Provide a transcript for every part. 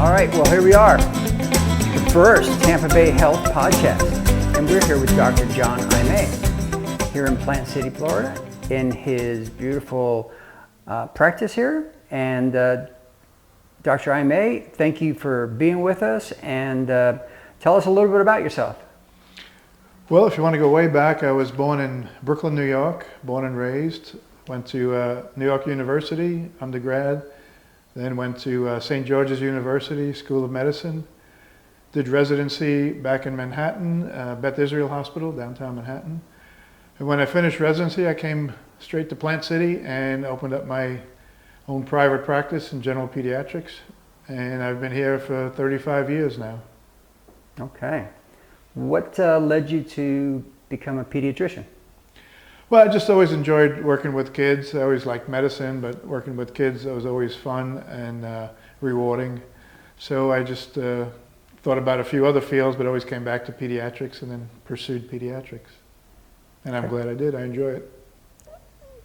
All right, well, here we are, the first Tampa Bay Health podcast, and we're here with Dr. John Aime here in Plant City, Florida, in his beautiful practice here. And Dr. Aime, thank you for being with us, and tell us a little bit about yourself. Well, if you want to go way back, I was born in Brooklyn, New York, born and raised. Went to New York University, undergrad, then went to St. George's University, School of Medicine. Did residency back in Manhattan, Beth Israel Hospital, downtown Manhattan. And when I finished residency, I came straight to Plant City and opened up my own private practice in general pediatrics. And I've been here for 35 years now. Okay. What led you to become a pediatrician? Well, I just always enjoyed working with kids. I always liked medicine, but working with kids was always fun and rewarding. So I just thought about a few other fields, but always came back to pediatrics and then pursued pediatrics. And I'm glad I did. I enjoy it.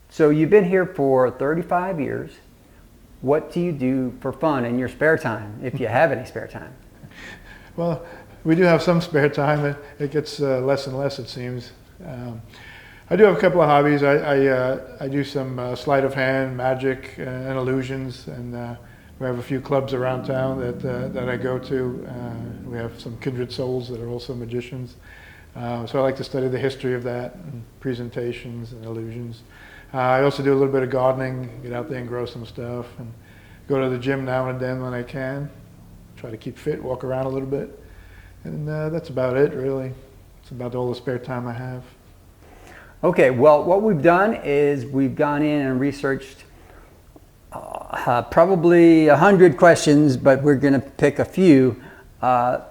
So you've been here for 35 years. What do you do for fun in your spare time, if you have any spare time? Well, we do have some spare time. It gets less and less, it seems. I do have a couple of hobbies. I do some sleight of hand, magic, and illusions, and we have a few clubs around town that I go to. We have some kindred souls that are also magicians. So I like to study the history of that, and presentations and illusions. I also do a little bit of gardening, get out there and grow some stuff, and go to the gym now and then when I can. Try to keep fit, walk around a little bit. And that's about it, really. It's about all the spare time I have. Okay, well, what we've done is we've gone in and researched probably 100 questions, but we're going to pick a few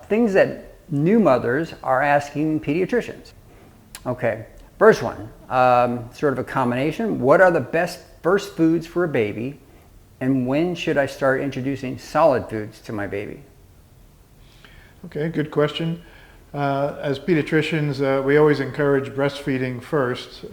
things that new mothers are asking pediatricians. Okay, first one, sort of a combination. What are the best first foods for a baby, and when should I start introducing solid foods to my baby? Okay, good question. As pediatricians, we always encourage breastfeeding first.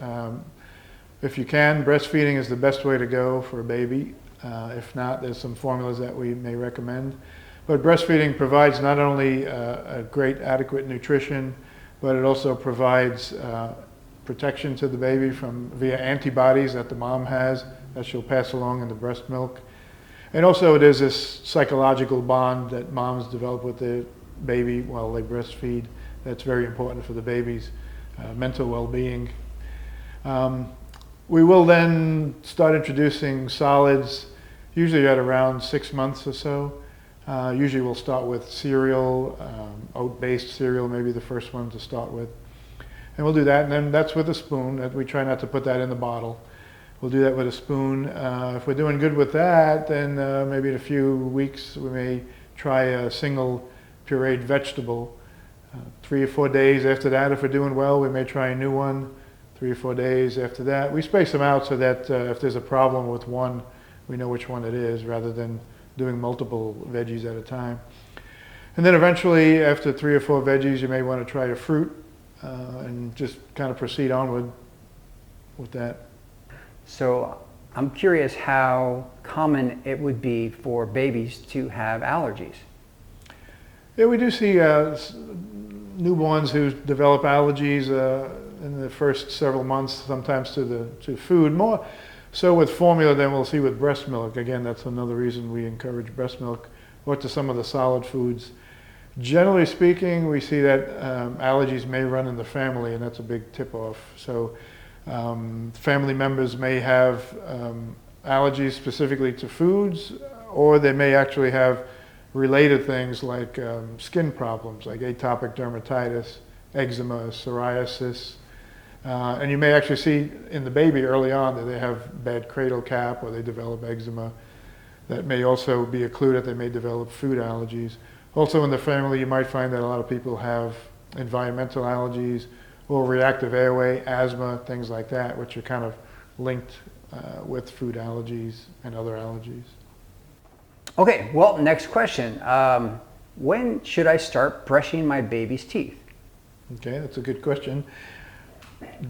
If you can, breastfeeding is the best way to go for a baby. If not, there's some formulas that we may recommend. But breastfeeding provides not only a great adequate nutrition, but it also provides protection to the baby via antibodies that the mom has that she'll pass along in the breast milk. And also it is this psychological bond that moms develop with their baby while they breastfeed. That's very important for the baby's mental well-being. We will then start introducing solids, usually at around 6 months or so. Usually we'll start with cereal, oat-based cereal, maybe the first one to start with. And we'll do that, and then that's with a spoon. We try not to put that in the bottle. We'll do that with a spoon. If we're doing good with that, then maybe in a few weeks we may try a single pureed vegetable. 3 or 4 days after that, if we're doing well, we may try a new one. 3 or 4 days after that. We space them out so that if there's a problem with one, we know which one it is, rather than doing multiple veggies at a time. And then eventually, after 3 or 4 veggies, you may want to try a fruit and just kind of proceed onward with that. So I'm curious how common it would be for babies to have allergies. Yeah, we do see newborns who develop allergies in the first several months, sometimes to food. More so with formula than we'll see with breast milk. Again, that's another reason we encourage breast milk, or to some of the solid foods. Generally speaking, we see that allergies may run in the family, and that's a big tip-off. So family members may have allergies specifically to foods, or they may actually have related things like skin problems, like atopic dermatitis, eczema, psoriasis. And you may actually see in the baby early on that they have bad cradle cap, or they develop eczema. That may also be a clue that they may develop food allergies. Also in the family, you might find that a lot of people have environmental allergies or reactive airway, asthma, things like that, which are kind of linked with food allergies and other allergies. Okay, well, next question. When should I start brushing my baby's teeth? Okay, that's a good question.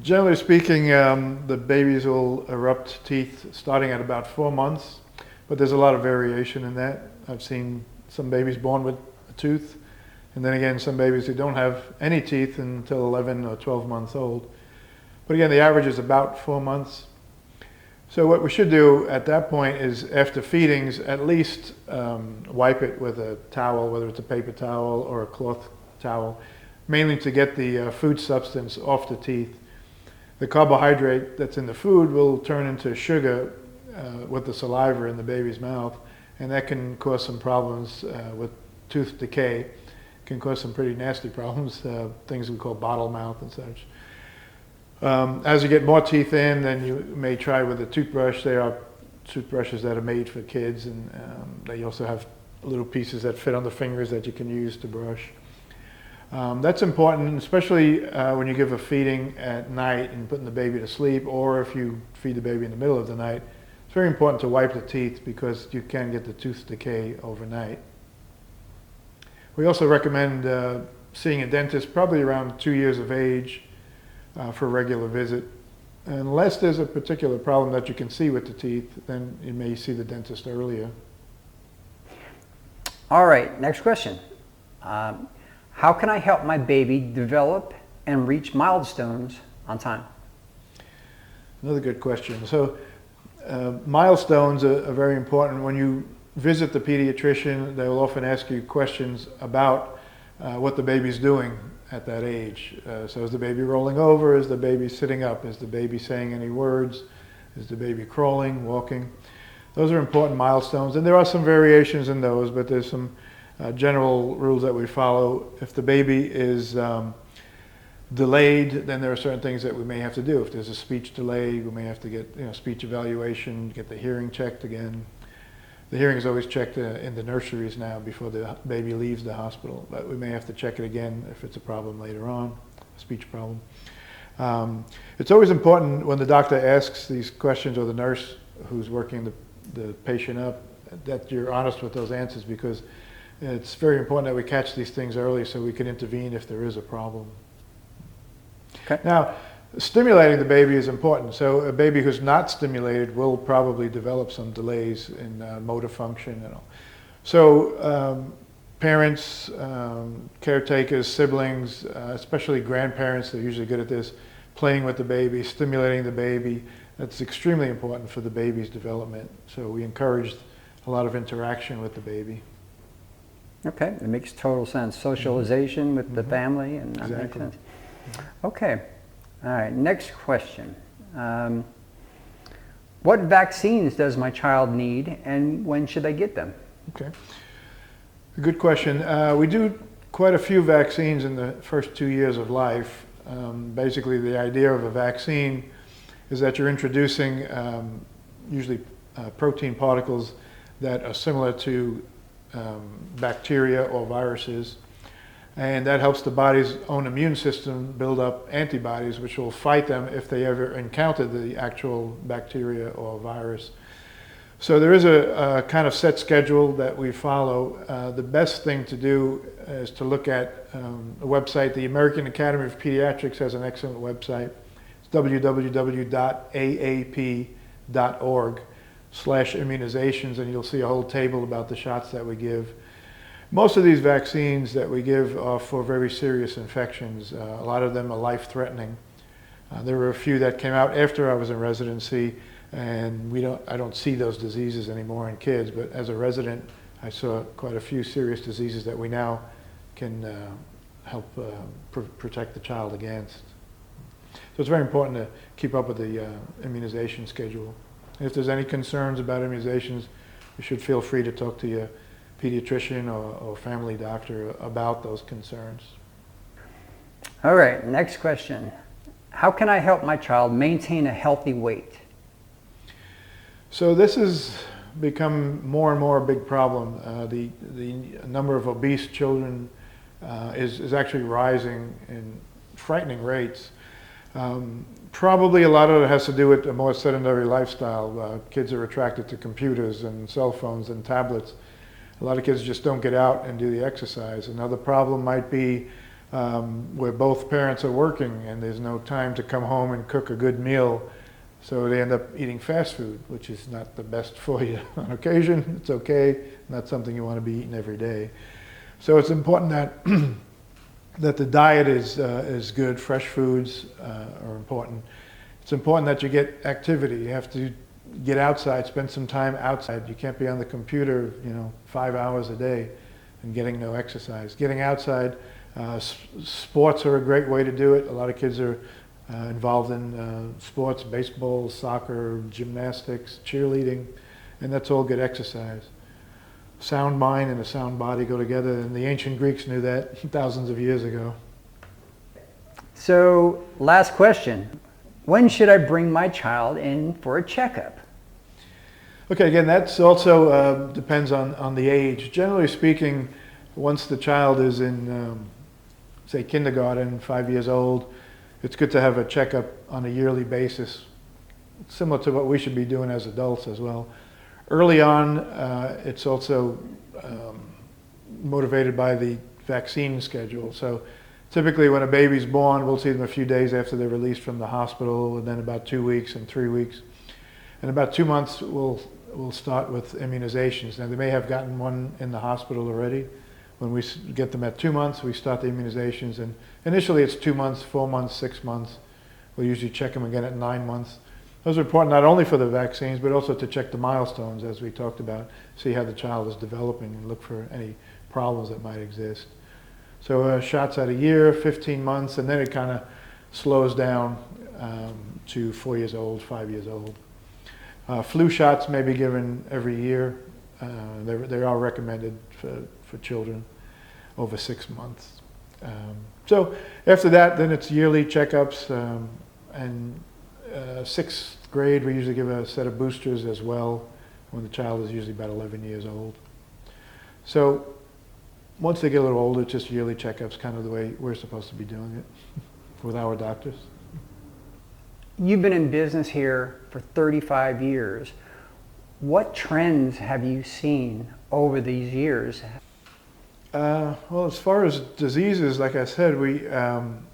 Generally speaking, the babies will erupt teeth starting at about 4 months, but there's a lot of variation in that. I've seen some babies born with a tooth, and then again some babies who don't have any teeth until 11 or 12 months old. But again, the average is about 4 months. So what we should do at that point is, after feedings, at least wipe it with a towel, whether it's a paper towel or a cloth towel, mainly to get the food substance off the teeth. The carbohydrate that's in the food will turn into sugar with the saliva in the baby's mouth, and that can cause some problems with tooth decay. It can cause some pretty nasty problems, things we call bottle mouth and such. As you get more teeth in, then you may try with a toothbrush. There are toothbrushes that are made for kids, and they also have little pieces that fit on the fingers that you can use to brush. That's important, especially when you give a feeding at night and putting the baby to sleep, or if you feed the baby in the middle of the night. It's very important to wipe the teeth because you can get the tooth decay overnight. We also recommend seeing a dentist probably around 2 years of age for a regular visit. Unless there's a particular problem that you can see with the teeth, then you may see the dentist earlier. All right, next question. How can I help my baby develop and reach milestones on time? Another good question. So milestones are very important. When you visit the pediatrician, they will often ask you questions about what the baby's doing at that age. So is the baby rolling over? Is the baby sitting up? Is the baby saying any words? Is the baby crawling, walking? Those are important milestones, and there are some variations in those, but there's some general rules that we follow. If the baby is delayed, then there are certain things that we may have to do. If there's a speech delay, we may have to get speech evaluation, get the hearing checked again. The hearing is always checked in the nurseries now before the baby leaves the hospital, but we may have to check it again if it's a problem later on, a speech problem. It's always important when the doctor asks these questions, or the nurse who's working the patient up, that you're honest with those answers, because it's very important that we catch these things early so we can intervene if there is a problem. Okay. Now, stimulating the baby is important. So a baby who's not stimulated will probably develop some delays in motor function and all. So parents, caretakers, siblings, especially grandparents, they're usually good at this, playing with the baby, stimulating the baby. That's extremely important for the baby's development. So we encourage a lot of interaction with the baby. Okay, it makes total sense. Socialization with the family, and that makes sense. Okay, all right, next question. What vaccines does my child need, and when should they get them? Okay, a good question. We do quite a few vaccines in the first 2 years of life. Basically, the idea of a vaccine is that you're introducing usually protein particles that are similar to bacteria or viruses, and that helps the body's own immune system build up antibodies which will fight them if they ever encounter the actual bacteria or virus. So there is a kind of set schedule that we follow. The best thing to do is to look at a website. The American Academy of Pediatrics has an excellent website. It's www.aap.org/immunizations, and you'll see a whole table about the shots that we give. Most of these vaccines that we give are for very serious infections. A lot of them are life-threatening. There were a few that came out after I was in residency, and I don't see those diseases anymore in kids, but as a resident I saw quite a few serious diseases that we now can help protect the child against. So it's very important to keep up with the immunization schedule. If there's any concerns about immunizations, you should feel free to talk to your pediatrician or family doctor about those concerns. All right, next question. How can I help my child maintain a healthy weight? So this has become more and more a big problem. The number of obese children is actually rising in frightening rates. Probably a lot of it has to do with a more sedentary lifestyle. Kids are attracted to computers and cell phones and tablets. A lot of kids just don't get out and do the exercise. Another problem might be where both parents are working and there's no time to come home and cook a good meal So they end up eating fast food, which is not the best for you on occasion. It's okay, not something you want to be eating every day. So it's important that that the diet is good. Fresh foods are important. It's important that you get activity. You have to get outside, spend some time outside. You can't be on the computer, 5 hours a day and getting no exercise. Getting outside, sports are a great way to do it. A lot of kids are involved in sports, baseball, soccer, gymnastics, cheerleading, and that's all good exercise. Sound mind and a sound body go together, and the ancient Greeks knew that thousands of years ago. So, last question. When should I bring my child in for a checkup? Okay, again, that's also depends on the age. Generally speaking, once the child is in, say, kindergarten, 5 years old, it's good to have a checkup on a yearly basis, similar to what we should be doing as adults as well. Early on, it's also motivated by the vaccine schedule. So typically when a baby's born, we'll see them a few days after they're released from the hospital, and then about 2 weeks and 3 weeks. And about 2 months, we'll start with immunizations. Now, they may have gotten one in the hospital already. When we get them at 2 months, we start the immunizations. And initially, it's 2 months, 4 months, 6 months. We'll usually check them again at 9 months. Those are important not only for the vaccines, but also to check the milestones, as we talked about, see how the child is developing and look for any problems that might exist. So shots at a year, 15 months, and then it kind of slows down to 4 years old, 5 years old. Flu shots may be given every year. They are recommended for children over 6 months. So after that, then it's yearly checkups, and 6th grade, we usually give a set of boosters as well when the child is usually about 11 years old. So once they get a little older, it's just yearly checkups, kind of the way we're supposed to be doing it with our doctors. You've been in business here for 35 years. What trends have you seen over these years? Well, as far as diseases, like I said, we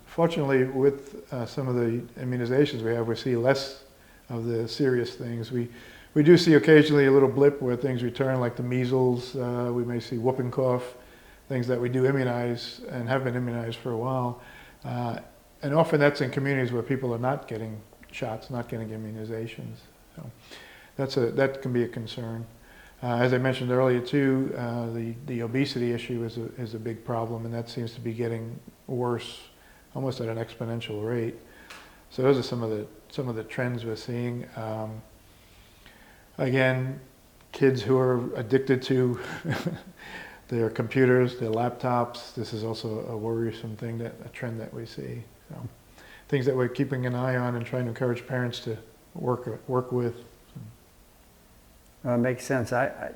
fortunately with some of the immunizations we see less of the serious things. We do see occasionally a little blip where things return, like the measles. We may see whooping cough, things that we do immunize and have been immunized for a while. And often that's in communities where people are not getting shots, not getting immunizations. So that can be a concern. As I mentioned earlier too, the obesity issue is a big problem, and that seems to be getting worse, almost at an exponential rate. So those are some of the trends we're seeing. Again, kids who are addicted to their computers, their laptops. This is also a worrisome thing, a trend that we see. So, things that we're keeping an eye on and trying to encourage parents to work with. Makes sense.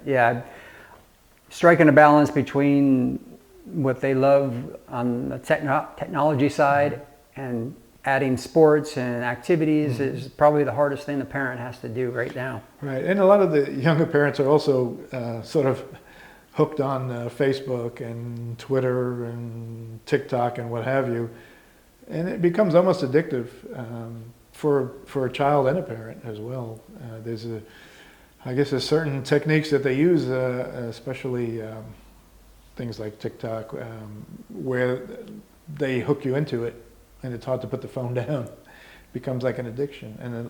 Yeah, striking a balance between what they love on the technology side and adding sports and activities is probably the hardest thing the parent has to do right now. Right, and a lot of the younger parents are also sort of hooked on Facebook and Twitter and TikTok and what have you, and it becomes almost addictive for a child and a parent as well. I guess there's certain techniques that they use, especially things like TikTok, where they hook you into it, and it's hard to put the phone down. It becomes like an addiction, and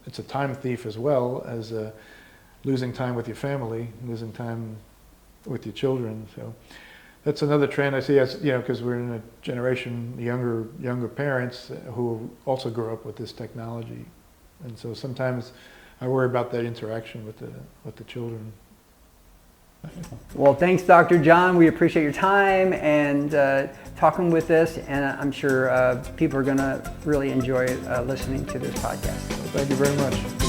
it's a time thief as well as losing time with your family, losing time with your children. So that's another trend I see, as because we're in a generation younger parents who also grew up with this technology, and so sometimes I worry about that interaction with the children. Well, thanks, Dr. John. We appreciate your time and talking with us, and I'm sure people are going to really enjoy listening to this podcast. Well, thank you very much.